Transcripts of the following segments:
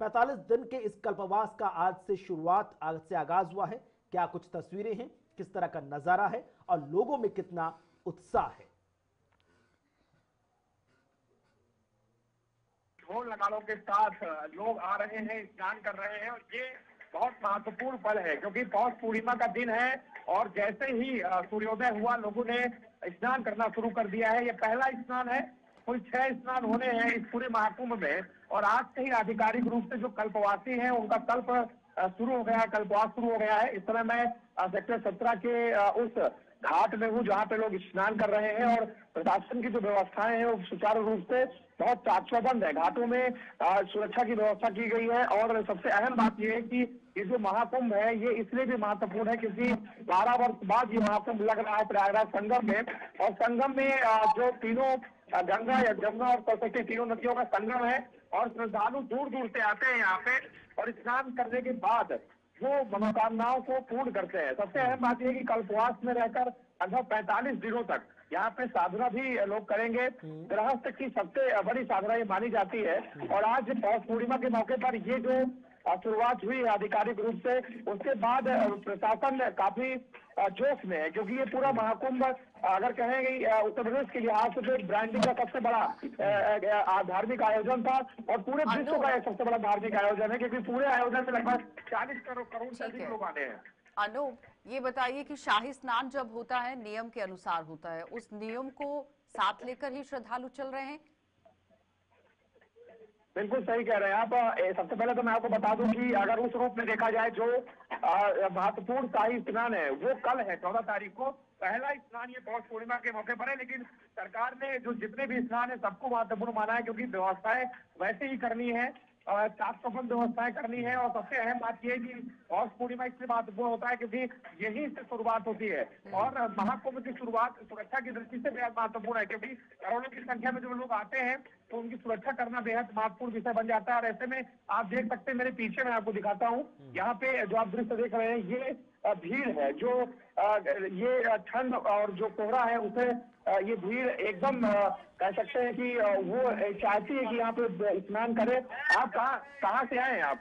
45 दिन के इस कल्पवास का आज से आगाज हुआ है। क्या कुछ तस्वीरें हैं, किस तरह का नजारा है और लोगों में कितना उत्साह है। ढोल नगाड़ों के साथ लोग आ रहे हैं, स्नान कर रहे हैं और ये बहुत महत्वपूर्ण पल है क्योंकि पौष पूर्णिमा का दिन है और जैसे ही सूर्योदय हुआ लोगों ने स्नान करना शुरू कर दिया है। ये पहला स्नान है, कुल 6 स्नान होने हैं इस पूरे महाकुंभ में और आज से ही आधिकारिक रूप से जो कल्पवासी हैं उनका कल्प शुरू हो गया है, कल्पवास शुरू हो गया है। इस समय मैं सेक्टर 17 के उस घाट में हूँ जहाँ पे लोग स्नान कर रहे हैं और प्रशासन की जो व्यवस्थाएं हैं वो सुचारू रूप से बहुत चाक चौबंद है। घाटों में सुरक्षा की व्यवस्था की गई है और सबसे अहम बात यह है कि ये जो महाकुंभ है ये इसलिए भी महत्वपूर्ण है क्योंकि 12 वर्ष बाद ये महाकुंभ लग रहा है प्रयागराज संगम में और संगम में जो तीनों गंगा या जमुना और सरस्वती तीनों नदियों का संगम है और श्रद्धालु दूर दूर से आते हैं यहाँ पे और स्नान करने के बाद वो मनोकामनाओं को पूर्ण करते हैं। सबसे अहम बात यह है कि कल्पवास में रहकर लगभग 45 दिनों तक यहाँ पे साधना भी लोग करेंगे। गृहस्थ की सबसे बड़ी साधना ये मानी जाती है और आज पौष पूर्णिमा के मौके पर ये जो शुरुआत हुई है आधिकारिक रूप से, उसके बाद प्रशासन काफी जोश में है क्योंकि ये पूरा महाकुंभ अगर कहेंगे उत्तर प्रदेश के लिहाज से तो ब्रांडिंग का सबसे बड़ा धार्मिक आयोजन था और पूरे विश्व का सबसे बड़ा धार्मिक आयोजन है क्योंकि पूरे आयोजन में लगभग 40 करोड़ से अधिक लोग आने हैं। अनूप, ये बताइए कि शाही स्नान जब होता है नियम के अनुसार होता है, उस नियम को साथ लेकर ही श्रद्धालु चल रहे हैं? बिल्कुल सही कह रहे हैं आप। सबसे पहले तो मैं आपको बता दूं कि अगर उस रूप में देखा जाए जो महत्वपूर्ण शाही स्नान है वो कल है 14 तारीख को। पहला स्नान ये पौष पूर्णिमा के मौके पर है लेकिन सरकार ने जो जितने भी स्नान है सबको महत्वपूर्ण माना है क्योंकि व्यवस्थाएं वैसे ही करनी है, चाक चौबंद व्यवस्थाएं करनी है और सबसे अहम बात यह है कि पौष पूर्णिमा इसलिए महत्वपूर्ण होता है क्योंकि यहीं से शुरुआत होती है और महाकुंभ की शुरुआत सुरक्षा की दृष्टि से बेहद महत्वपूर्ण है क्योंकि करोड़ों की संख्या में जो लोग आते हैं तो उनकी सुरक्षा करना बेहद महत्वपूर्ण विषय बन जाता है। और ऐसे में आप देख सकते हैं मेरे पीछे मैं आपको दिखाता हूँ, यहाँ पे जो आप दृश्य देख रहे हैं ये भीड़ है जो ये ठंड और जो कोहरा है उसे ये भीड़ एकदम कह सकते हैं कि वो चाहती है कि यहाँ पे स्नान करे। आप कहाँ से आए हैं आप?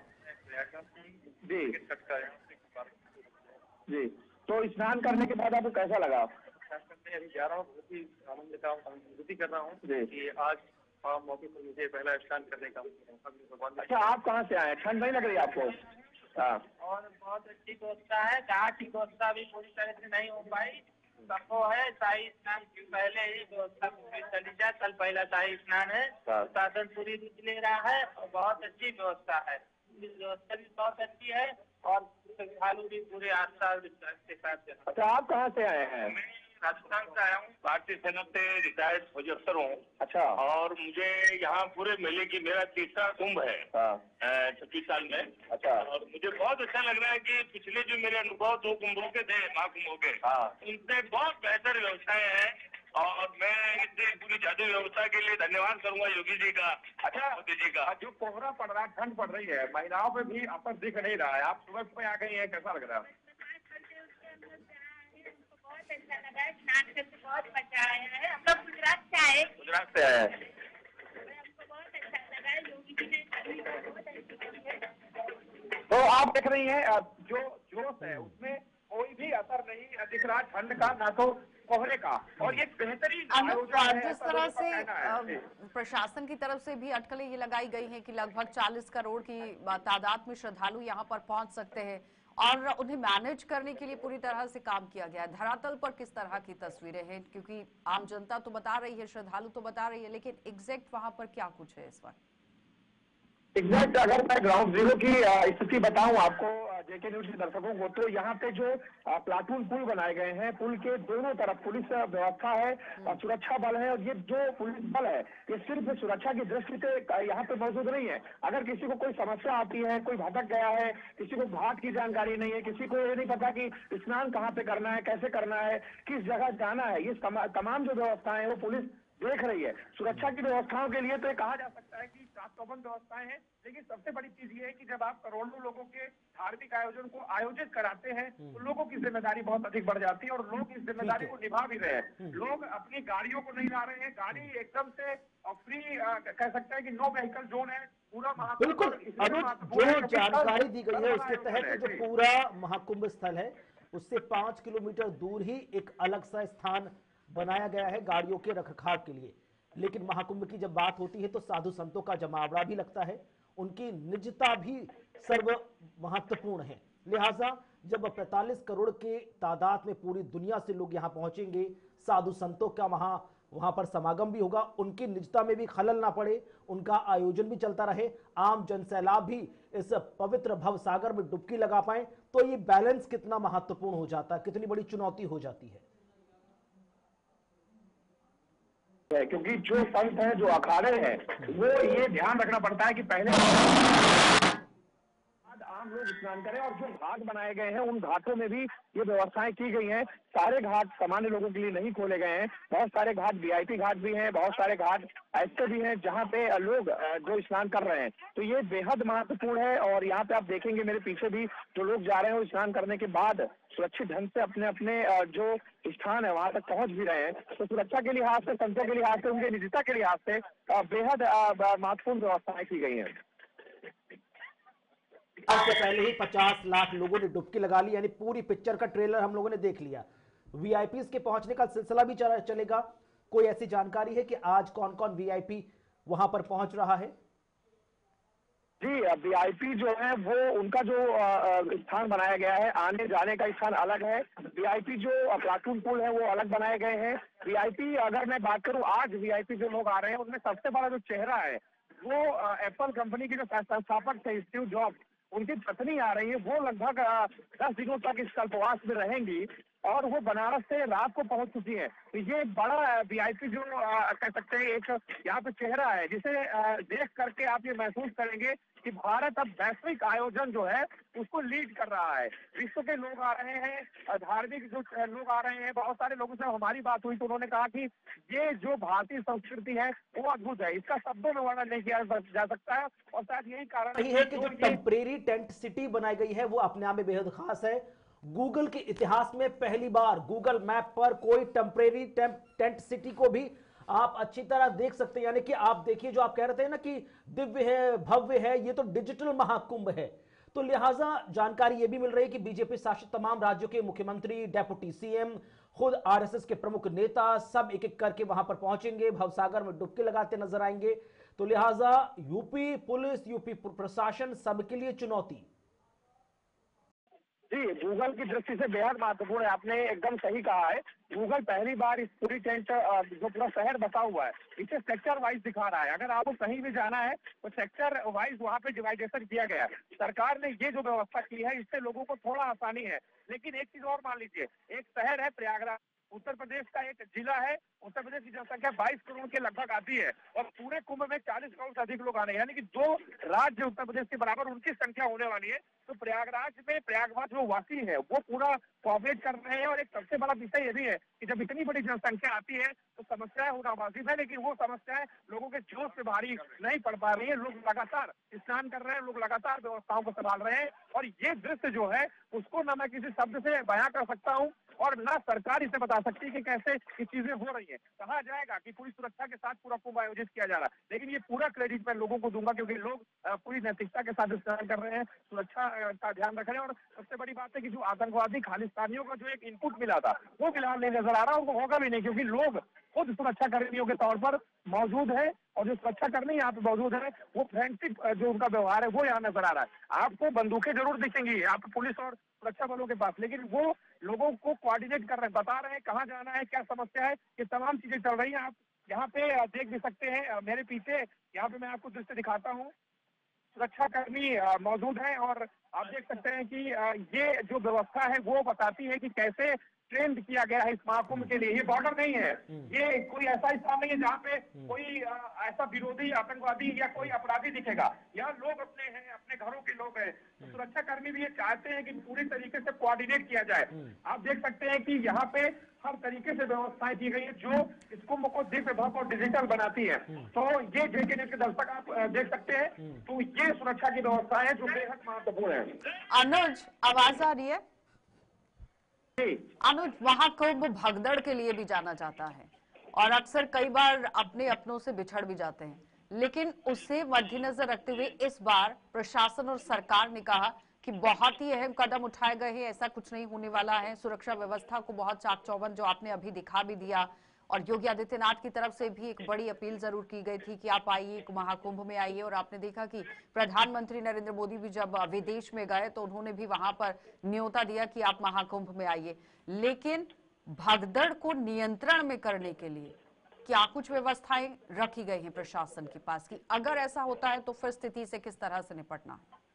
जी जी, तो स्नान करने के बाद आपको कैसा लगा? मैं अभी जा रहा हूँ, बहुत ही आनंद का अनुभूति कर रहा हूँ कि आज मौके पर मुझे पहला स्नान करने का मौका मिला। अच्छा, आप कहाँ से आए हैं? ठंड नहीं लग रही आपको? और बहुत अच्छी व्यवस्था है, घाट की व्यवस्था भी पूरी तरह से नहीं हो पाई, संभव है शाही स्नान पहले ही व्यवस्था चली जाए। कल पहला शाही स्नान है, शासन पूरी रुचि ले रहा है और बहुत अच्छी व्यवस्था है, व्यवस्था भी बहुत अच्छी है और श्रद्धालु भी पूरे आस्था के साथ। अच्छा, आप कहाँ से आए हैं? राजस्थान से आया हूँ, भारतीय सेना से रिटायर्ड फौजी अफसर हूँ। अच्छा। और मुझे यहाँ पूरे मेले की मेरा तीसरा कुंभ है 26 साल में। अच्छा। और मुझे बहुत अच्छा लग रहा है कि पिछले जो मेरे अनुभव 2 कुंभों के थे, महाकुंभों के, उनसे बहुत बेहतर व्यवस्थाएं हैं और मैं इस पूरी जादू व्यवस्था के लिए धन्यवाद करूंगा योगी जी का। अच्छा, मोदी जी का। जो कोहरा पड़ रहा है, ठंड पड़ रही है, महिलाओं पे भी असर दिख नहीं रहा है, आप सुबह आ गई है, कैसा लग रहा है? बहुत अच्छा लगा है, स्नान करके बहुत मजा आया है। हम लोग गुजरात से आए हमको बहुत अच्छा लगा है, योगी जी ने सभी को बहुत अच्छी की है। तो आप देख रही हैं जो जोश है उसमें कोई भी असर नहीं दिख रहा ठंड का, ना तो कोहरे का, और ये बेहतरीन आयोजन है। जिस तरह से प्रशासन की तरफ से भी अटकलें ये लगाई गई हैं कि लगभग 40 करोड़ की तादाद में श्रद्धालु यहाँ पर पहुंच सकते हैं और उन्हें मैनेज करने के लिए पूरी तरह से काम किया गया है। धरातल पर किस तरह की तस्वीरें हैं, क्योंकि आम जनता तो बता रही है, श्रद्धालु तो बता रही है, लेकिन एग्जैक्ट वहां पर क्या कुछ है इस वक्त? एग्जैक्ट अगर मैं ग्राउंड जीरो की स्थिति बताऊं आपको जेके न्यूज के दर्शकों को, तो यहाँ पे जो प्लाटून पुल बनाए गए हैं, पुल के दोनों तरफ पुलिस व्यवस्था है और सुरक्षा बल है और ये जो पुलिस बल है ये सिर्फ सुरक्षा की दृष्टि से यहाँ पे मौजूद नहीं है। अगर किसी को कोई समस्या आती है, कोई भटक गया है, किसी को घाट की जानकारी नहीं है, किसी को ये नहीं पता कि स्नान कहाँ पे करना है, कैसे करना है, किस जगह जाना है, ये तमाम जो व्यवस्थाएं हैं वो पुलिस देख रही है। सुरक्षा की व्यवस्थाओं के लिए तो ये कहा जा सकता है कि चौबंद व्यवस्थाएं हैं, लेकिन सबसे बड़ी चीज ये है कि जब आप करोड़ों लोगों के धार्मिक आयोजन को आयोजित कराते हैं तो लोगों की जिम्मेदारी बहुत अधिक बढ़ जाती है और लोग इस जिम्मेदारी को निभा भी रहे हैं। लोग अपनी गाड़ियों को नहीं ला रहे हैं, गाड़ी एकदम से फ्री कह सकते हैं कि नो व्हीकल जोन है पूरा महाकुंभ। बिल्कुल अनुज, जो जानकारी दी गई है उसके तहत जो पूरा महाकुंभ स्थल है उससे 5 किलोमीटर दूर ही एक अलग सा स्थान बनाया गया है गाड़ियों के रखरखाव के लिए। लेकिन महाकुंभ की जब बात होती है तो साधु संतों का जमावड़ा भी लगता है, उनकी निजता भी सर्व महत्वपूर्ण है। लिहाजा जब 45 करोड़ के तादाद में पूरी दुनिया से लोग यहाँ पहुंचेंगे, साधु संतों का वहां पर समागम भी होगा, उनकी निजता में भी खलल ना पड़े, उनका आयोजन भी चलता रहे, आम जनसैलाब भी इस पवित्र भव सागर में डुबकी लगा पाए, तो ये बैलेंस कितना महत्वपूर्ण हो जाता है, कितनी बड़ी चुनौती हो जाती है। क्योंकि जो संत हैं, जो अखाड़े हैं, वो ये ध्यान रखना पड़ता है कि पहले आम लोग स्नान करें और जो घाट बनाए गए हैं उन घाटों में भी ये व्यवस्थाएं की गई हैं। सारे घाट सामान्य लोगों के लिए नहीं खोले गए हैं, बहुत सारे घाट वीआईपी घाट भी हैं, बहुत सारे घाट ऐसे भी हैं जहां पे लोग जो स्नान कर रहे हैं। तो ये बेहद महत्वपूर्ण है और यहाँ पे आप देखेंगे मेरे पीछे भी जो लोग जा रहे हैं वो स्नान करने के बाद सुरक्षित ढंग से अपने अपने जो स्थान है वहां तक पहुंच भी रहे हैं। तो सुरक्षा के लिहाज से, संतों के लिहाज से, उनकी निजता के लिहाज से बेहद महत्वपूर्ण व्यवस्थाएं की गई हैं। आपसे पहले ही 50 लाख लोगों ने डुबकी लगा ली, यानी पूरी पिक्चर का ट्रेलर हम लोगों ने देख लिया। वीआईपीज के पहुंचने का सिलसिला भी चलेगा। कोई ऐसी जानकारी है कि आज कौन कौन वीआईपी वहां पर पहुंच रहा है? जी, वीआईपी जो है वो उनका जो स्थान बनाया गया है, आने जाने का स्थान अलग है। वीआईपी जो प्लाटून पूल है वो अलग बनाए गए हैं। वीआईपी अगर मैं बात करूं, आज वीआईपी जो लोग आ रहे हैं उनमें सबसे बड़ा जो चेहरा है वो एप्पल कंपनी की जो संस्थापक थे स्टीव जॉब्स, उनकी पत्नी आ रही है। वो लगभग 10 दिनों तक इस कल्पवास में रहेंगी और वो बनारस से रात को पहुंच चुकी है। तो ये बड़ा वीआईपी जो कह सकते हैं एक यहाँ पे चेहरा है, जिसे देख करके आप ये महसूस करेंगे कि भारत अब वैश्विक आयोजन जो है उसको लीड कर रहा है। विश्व के लोग आ रहे हैं, धार्मिक जो लोग आ रहे हैं। बहुत सारे लोगों से हमारी बात हुई तो उन्होंने कहा कि ये जो भारतीय संस्कृति है वो अद्भुत है, इसका शब्दों में वर्णन नहीं किया जा सकता है। और शायद यही कारण है कि जो टेम्परेरी टेंट सिटी बनाई गई है वो अपने आप में बेहद खास है। गूगल के इतिहास में पहली बार गूगल मैप पर कोई टेम्परेरी टेंट सिटी को भी आप अच्छी तरह देख सकते हैं। यानी कि आप देखिए, जो आप कह रहे थे ना कि दिव्य है, भव्य है, ये तो डिजिटल महाकुंभ है। तो लिहाजा जानकारी ये भी मिल रही है कि बीजेपी शासित तमाम राज्यों के मुख्यमंत्री, डेप्यूटी सीएम, खुद आरएसएस के प्रमुख नेता सब एक एक करके वहां पर पहुंचेंगे, भवसागर में डुबकी लगाते नजर आएंगे। तो लिहाजा यूपी पुलिस, यूपी प्रशासन सबके लिए चुनौती। जी, गूगल की दृष्टि से बेहद महत्वपूर्ण है। आपने एकदम सही कहा है। गूगल पहली बार इस पूरी टेंट जो पूरा शहर बसा हुआ है इसे सेक्टर वाइज दिखा रहा है। अगर आपको कहीं भी जाना है तो सेक्टर वाइज वहाँ पे डिवाइडेशन किया गया है। सरकार ने ये जो व्यवस्था की है इससे लोगों को थोड़ा आसानी है। लेकिन एक चीज और मान लीजिए, एक शहर है प्रयागराज, उत्तर प्रदेश का एक जिला है। उत्तर प्रदेश की जनसंख्या 22 करोड़ के लगभग आती है और पूरे कुंभ में 40 करोड़ से अधिक लोग आने, यानी कि 2 राज्य उत्तर प्रदेश के बराबर उनकी संख्या होने वाली है। तो प्रयागराज में प्रयागराज जो वासी है वो पूरा कोऑपरेट कर रहे हैं। और एक सबसे बड़ा विषय ये भी है कि जब इतनी बड़ी जनसंख्या आती है तो समस्याएं होना वाजिब है, लेकिन वो समस्याएं लोगों के जोश से भारी नहीं पड़ पा रही है। लोग लगातार स्नान कर रहे हैं, लोग लगातार व्यवस्थाओं को संभाल रहे हैं और ये दृश्य जो है उसको ना मैं किसी शब्द से बयां कर सकता हूँ और ना सरकार इसे बता सकती है कि कैसे ये चीजें हो रही है। कहा जाएगा कि पूरी सुरक्षा के साथ पूरा कुंभ आयोजित किया जा रहा है, लेकिन ये पूरा क्रेडिट मैं लोगों को दूंगा क्योंकि लोग पूरी नैतिकता के साथ स्नान कर रहे हैं, सुरक्षा का ध्यान रख रहे हैं। और सबसे बड़ी बात है कि जो आतंकवादी खालिस्तानियों का जो एक इनपुट मिला था वो फिलहाल नहीं नजर आ रहा, उनको होगा भी नहीं, क्योंकि लोग खुद सुरक्षा कर्मियों के तौर पर मौजूद है और जो सुरक्षा कर्मी यहाँ पे मौजूद है वो फ्रेंडशिप जो उनका व्यवहार है वो यहाँ नजर आ रहा है। आपको बंदूकें जरूर दिखेंगी आप पुलिस और सुरक्षा बलों के पास, लेकिन वो लोगों को कोऑर्डिनेट कर रहे हैं, बता रहे हैं कहाँ जाना है, क्या समस्या है, ये तमाम चीजें चल रही हैं। आप यहाँ पे देख भी सकते हैं मेरे पीछे, यहाँ पे मैं आपको दृश्य दिखाता हूँ, सुरक्षा कर्मी मौजूद हैं और आप देख सकते हैं कि ये जो व्यवस्था है वो बताती है कि कैसे ट्रेंड किया गया है इस महाकुंभ के लिए। ये बॉर्डर नहीं है, ये कोई ऐसा स्थान नहीं है जहाँ पे कोई ऐसा विरोधी आतंकवादी या कोई अपराधी दिखेगा। यहाँ लोग अपने हैं, अपने घरों के लोग हैं। तो सुरक्षा कर्मी भी ये चाहते हैं कि पूरी तरीके से कोऑर्डिनेट किया जाए। आप देख सकते हैं कि यहाँ पे हर तरीके से व्यवस्थाएं की गई है जो इस कुंभ को दिव्य भव्य और डिजिटल बनाती है। तो ये जेके न्यूज के दर्शक आप देख सकते हैं, तो ये सुरक्षा की व्यवस्था है जो बेहद महत्वपूर्ण है। अनुज, आवाज आ रही है? अनुज, महाकुंभ भगदड़ के लिए भी जाना जाता है और अक्सर कई बार अपने अपनों से बिछड़ भी जाते हैं, लेकिन उसे मद्देनजर रखते हुए इस बार प्रशासन और सरकार ने कहा कि बहुत ही अहम कदम उठाए गए हैं, ऐसा कुछ नहीं होने वाला है। सुरक्षा व्यवस्था को बहुत चाक चौबंद जो आपने अभी दिखा भी दिया, और योगी आदित्यनाथ की तरफ से भी एक बड़ी अपील जरूर की गई थी कि आप आइए, महाकुंभ में आइए। और आपने देखा कि प्रधानमंत्री नरेंद्र मोदी भी जब विदेश में गए तो उन्होंने भी वहां पर न्योता दिया कि आप महाकुंभ में आइए। लेकिन भगदड़ को नियंत्रण में करने के लिए क्या कुछ व्यवस्थाएं रखी गई हैं प्रशासन के पास कि अगर ऐसा होता है तो फिर स्थिति से किस तरह से निपटना है?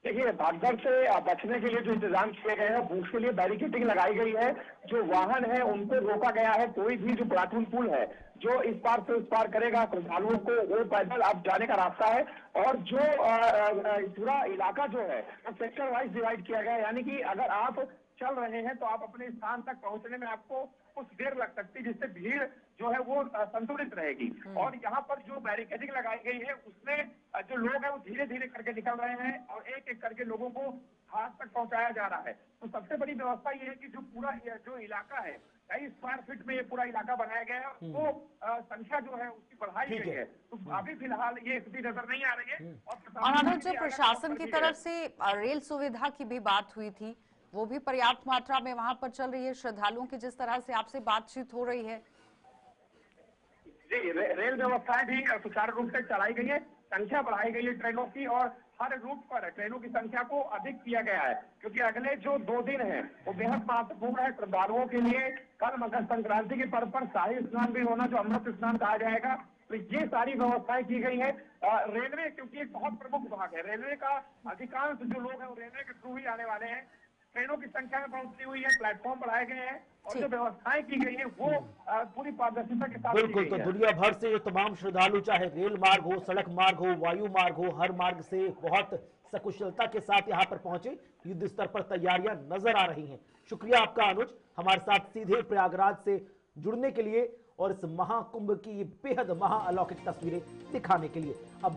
देखिए, भगदड़ से बचने के लिए जो इंतजाम किए गए हैं, उसके लिए बैरिकेडिंग लगाई गई है। जो वाहन है उनको रोका गया है। कोई भी जो प्लाटून पुल है जो इस पार से उस पार करेगा श्रद्धालुओं को, वो पैदल अब जाने का रास्ता है। और जो पूरा इलाका जो है वो सेक्टर वाइज डिवाइड किया गया है, यानी कि अगर आप चल रहे हैं तो आप अपने स्थान तक पहुंचने में आपको कुछ देर लग सकती है, जिससे भीड़ जो है वो संतुलित रहेगी। और यहाँ पर जो बैरिकेडिंग लगाई गई है उसमें जो लोग हैं वो धीरे धीरे करके निकल रहे हैं और एक एक करके लोगों को हाथ तक पहुंचाया जा रहा है। तो सबसे बड़ी व्यवस्था ये है कि जो पूरा जो इलाका है, कई स्क्वायर फीट में ये पूरा इलाका बनाया गया है, वो संख्या जो है उसकी बढ़ाई गई है। तो अभी फिलहाल ये स्थिति नजर नहीं आ रही है। और अनुज, जो प्रशासन की तरफ से रेल सुविधा की भी बात हुई थी, वो भी पर्याप्त मात्रा में वहां पर चल रही है? श्रद्धालुओं की जिस तरह से आपसे बातचीत हो रही है जी, रेल व्यवस्थाएं भी सुचारू रूप से चलाई गई है, संख्या बढ़ाई गई है ट्रेनों की, और हर रूट पर ट्रेनों की संख्या को अधिक किया गया है, क्योंकि अगले जो 2 दिन है वो बेहद महत्वपूर्ण है श्रद्धालुओं के लिए। कल मकर संक्रांति के पर्व पर शाही स्नान भी होना, जो अमृत स्नान कहा जाएगा। तो ये सारी व्यवस्थाएं की गई है। रेलवे क्योंकि एक बहुत प्रमुख भाग है, रेलवे का अधिकांश जो लोग हैं वो रेलवे के थ्रू ही आने वाले हैं। ट्रेनों की संख्या में बढ़ोतरी हुई है, प्लेटफॉर्म बढ़ाए गए हैं और जो व्यवस्थाएं की गई है वो पूरी पारदर्शिता के साथ बिल्कुल। तो दुनिया भर से ये तमाम श्रद्धालु, चाहे रेल मार्ग हो, सड़क मार्ग हो, वायु मार्ग हो, हर मार्ग से बहुत सकुशलता के साथ यहाँ पर पहुंचे। युद्ध स्तर पर तैयारियां नजर आ रही हैं। शुक्रिया आपका अनुज, हमारे साथ सीधे प्रयागराज से जुड़ने के लिए और इस महाकुंभ की बेहद महाअलौकिक तस्वीरें दिखाने के लिए। अब